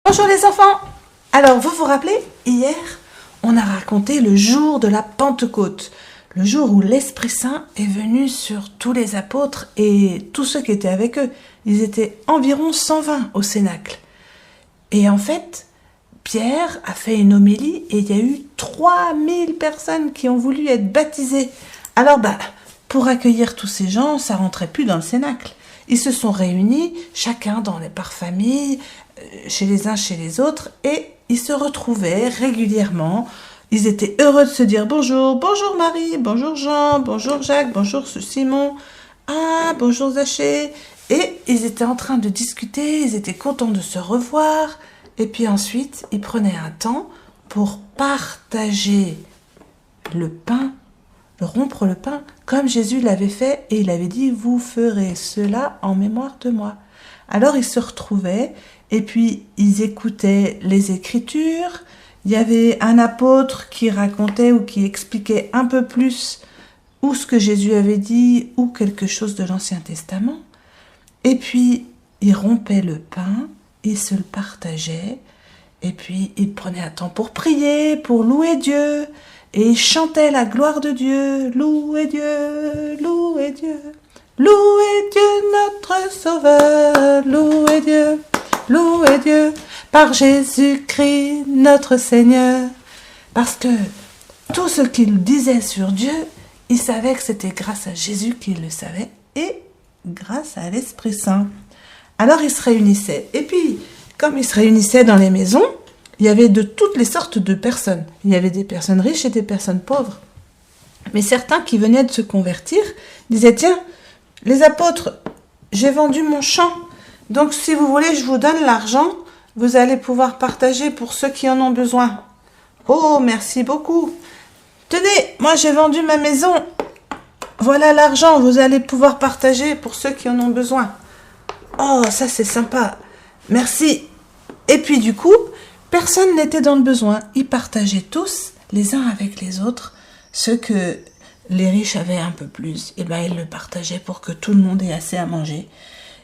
Bonjour les enfants. Alors vous vous rappelez, hier on a raconté le jour de la Pentecôte, le jour où l'Esprit Saint est venu sur tous les apôtres et tous ceux qui étaient avec eux. Ils étaient environ 120 au Cénacle. Et en fait, Pierre a fait une homélie et il y a eu 3000 personnes qui ont voulu être baptisées. Alors pour accueillir tous ces gens, ça rentrait plus dans le Cénacle. Ils se sont réunis, chacun par famille, chez les uns, chez les autres, et ils se retrouvaient régulièrement. Ils étaient heureux de se dire bonjour, bonjour Marie, bonjour Jean, bonjour Jacques, bonjour Simon, bonjour Zachée. Et ils étaient en train de discuter, ils étaient contents de se revoir. Et puis ensuite, ils prenaient un temps pour partager le pain, rompre le pain, comme Jésus l'avait fait, et il avait dit, vous ferez cela en mémoire de moi. Alors ils se retrouvaient, et puis ils écoutaient les Écritures. Il y avait un apôtre qui racontait ou qui expliquait un peu plus ou ce que Jésus avait dit, ou quelque chose de l'Ancien Testament. Et puis ils rompaient le pain, ils se le partageaient, et puis ils prenaient un temps pour prier, pour louer Dieu, et ils chantaient la gloire de Dieu. Louez Dieu, louez Dieu, louez Dieu notre Sauveur, louez Dieu, par Jésus-Christ notre Seigneur. Parce que tout ce qu'ils disaient sur Dieu, ils savaient que c'était grâce à Jésus qu'ils le savaient, et grâce à l'Esprit Saint. Alors ils se réunissaient, et puis comme ils se réunissaient dans les maisons, il y avait de toutes les sortes de personnes. Il y avait des personnes riches et des personnes pauvres. Mais certains qui venaient de se convertir disaient, tiens, les apôtres, j'ai vendu mon champ. Donc si vous voulez, je vous donne l'argent. Vous allez pouvoir partager pour ceux qui en ont besoin. Oh, merci beaucoup. Tenez, moi j'ai vendu ma maison. Voilà l'argent, vous allez pouvoir partager pour ceux qui en ont besoin. Oh, ça c'est sympa. Merci. Et puis du coup, personne n'était dans le besoin. Ils partageaient tous, les uns avec les autres, ce que les riches avaient un peu plus. Et ils le partageaient pour que tout le monde ait assez à manger.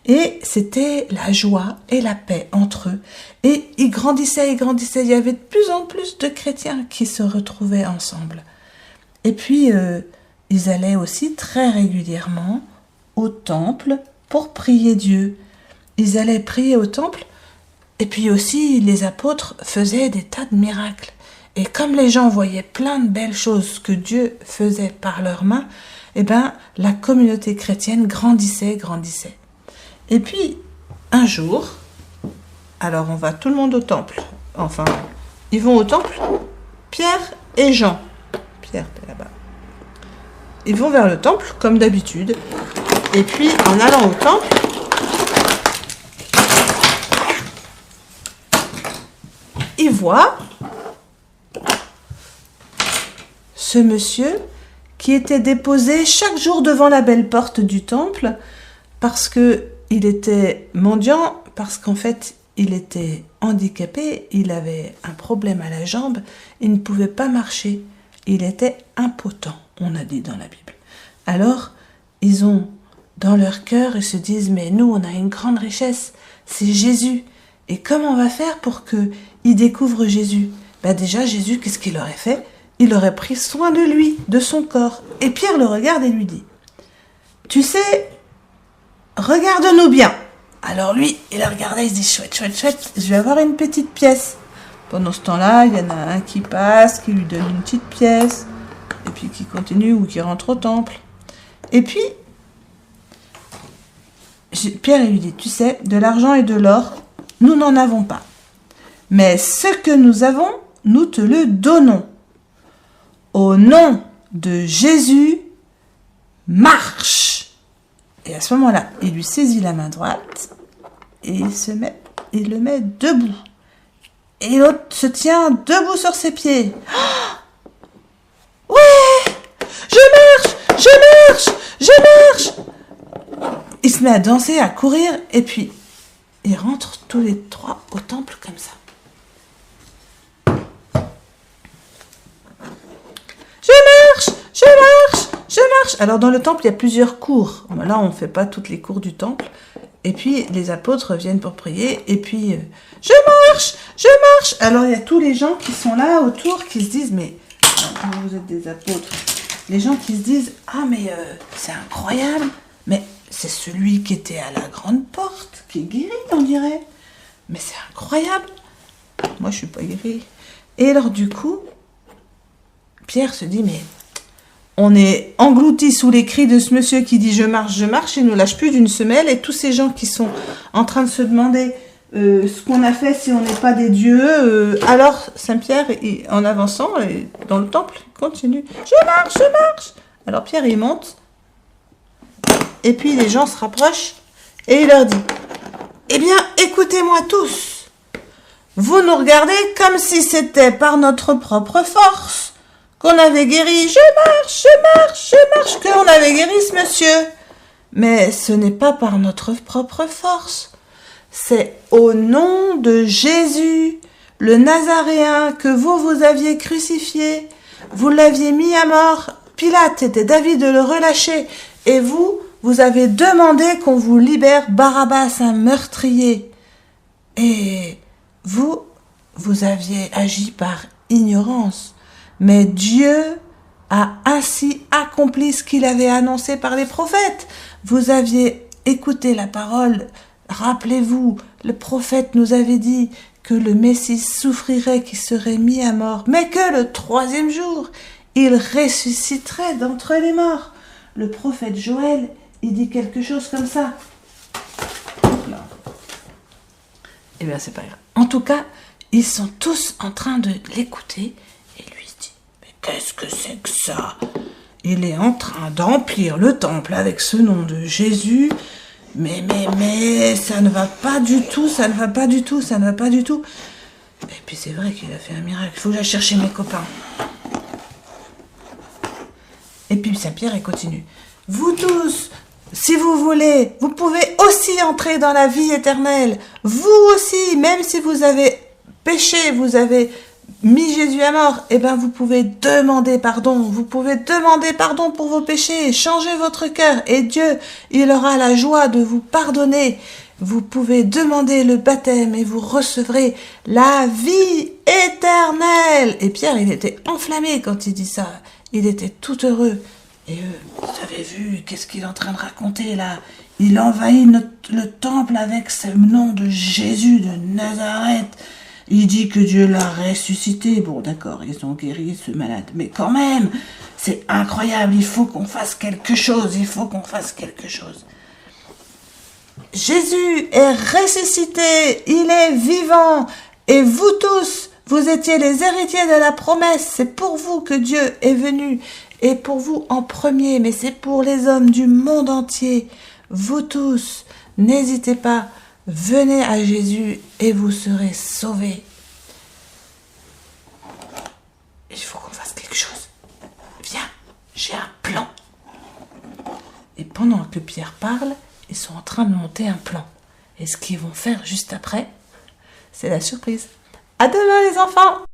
Et c'était la joie et la paix entre eux. Et ils grandissaient, ils grandissaient. Il y avait de plus en plus de chrétiens qui se retrouvaient ensemble. Et puis, ils allaient aussi très régulièrement au temple pour prier Dieu. Ils allaient prier au temple. Et puis aussi, les apôtres faisaient des tas de miracles. Et comme les gens voyaient plein de belles choses que Dieu faisait par leurs mains, la communauté chrétienne grandissait. Et puis, un jour, alors on va tout le monde au temple. Enfin, ils vont au temple, Pierre et Jean. Pierre, t'es là-bas. Ils vont vers le temple, comme d'habitude. Et puis, en allant au temple, ils voient ce monsieur qui était déposé chaque jour devant la belle porte du temple parce qu'il était mendiant, parce qu'en fait il était handicapé, il avait un problème à la jambe, il ne pouvait pas marcher, il était impotent, on a dit dans la Bible. Alors ils ont dans leur cœur, ils se disent, mais nous on a une grande richesse, c'est Jésus. Et comment on va faire pour qu'il découvre Jésus ? Déjà, Jésus, qu'est-ce qu'il aurait fait ? Il aurait pris soin de lui, de son corps. Et Pierre le regarde et lui dit, tu sais, regarde-nous bien. Alors lui, il a regardé, il se dit, chouette, je vais avoir une petite pièce. Pendant ce temps-là, il y en a un qui passe, qui lui donne une petite pièce, et puis qui continue ou qui rentre au temple. Et puis, Pierre lui dit, tu sais, de l'argent et de l'or, nous n'en avons pas. Mais ce que nous avons, nous te le donnons. Au nom de Jésus, marche. Et à ce moment-là, il lui saisit la main droite et il le met debout. Et l'autre se tient debout sur ses pieds. Ouais, je marche. Il se met à danser, à courir, et puis ils rentrent tous les trois au temple comme ça. Je marche. Alors dans le temple, il y a plusieurs cours. Là, on ne fait pas toutes les cours du temple. Et puis, les apôtres viennent pour prier. Et puis, je marche, je marche. Alors, il y a tous les gens qui sont là autour, qui se disent, mais vous êtes des apôtres. Les gens qui se disent, ah, mais c'est incroyable. Mais c'est celui qui était à la grande porte, qui est guéri, on dirait. Mais c'est incroyable. Moi, je suis pas guéri. Et alors, du coup, Pierre se dit, mais on est engloutis sous les cris de ce monsieur qui dit je marche, il ne lâche plus d'une semelle, et tous ces gens qui sont en train de se demander ce qu'on a fait si on n'est pas des dieux. Alors, Saint-Pierre, en avançant dans le temple, continue, je marche. Alors Pierre, il monte, et puis les gens se rapprochent, et il leur dit, eh bien, écoutez-moi tous, vous nous regardez comme si c'était par notre propre force qu'on avait guéri, je marche, qu'on avait guéri ce monsieur. Mais ce n'est pas par notre propre force. C'est au nom de Jésus, le Nazaréen, que vous aviez crucifié. Vous l'aviez mis à mort. Pilate était d'avis de le relâcher. Et vous avez demandé qu'on vous libère Barabbas, un meurtrier. Et vous aviez agi par ignorance. Mais Dieu a ainsi accompli ce qu'il avait annoncé par les prophètes. Vous aviez écouté la parole. Rappelez-vous, le prophète nous avait dit que le Messie souffrirait, qu'il serait mis à mort, mais que le 3e jour, il ressusciterait d'entre les morts. Le prophète Joël, il dit quelque chose comme ça. Eh bien, c'est pas grave. En tout cas, ils sont tous en train de l'écouter. Qu'est-ce que c'est que ça? Il est en train d'emplir le temple avec ce nom de Jésus. Mais, ça ne va pas du tout. Et puis c'est vrai qu'il a fait un miracle. Il faut que j'aille chercher mes copains. Et puis Saint-Pierre, il continue. Vous tous, si vous voulez, vous pouvez aussi entrer dans la vie éternelle. Vous aussi, même si vous avez péché, vous avez mis Jésus à mort, eh bien vous pouvez demander pardon pour vos péchés, changez votre cœur et Dieu, il aura la joie de vous pardonner. Vous pouvez demander le baptême et vous recevrez la vie éternelle. Et Pierre, il était enflammé quand il dit ça, il était tout heureux. Et vous avez vu, qu'est-ce qu'il est en train de raconter là? Il envahit le temple avec ce nom de Jésus de Nazareth. Il dit que Dieu l'a ressuscité. Bon, d'accord, ils ont guéri ce malade. Mais quand même, c'est incroyable. Il faut qu'on fasse quelque chose. Jésus est ressuscité. Il est vivant. Et vous tous, vous étiez les héritiers de la promesse. C'est pour vous que Dieu est venu. Et pour vous en premier. Mais c'est pour les hommes du monde entier. Vous tous, n'hésitez pas. Venez à Jésus et vous serez sauvés. Il faut qu'on fasse quelque chose. Viens, j'ai un plan. Et pendant que Pierre parle, ils sont en train de monter un plan. Et ce qu'ils vont faire juste après, c'est la surprise. À demain les enfants!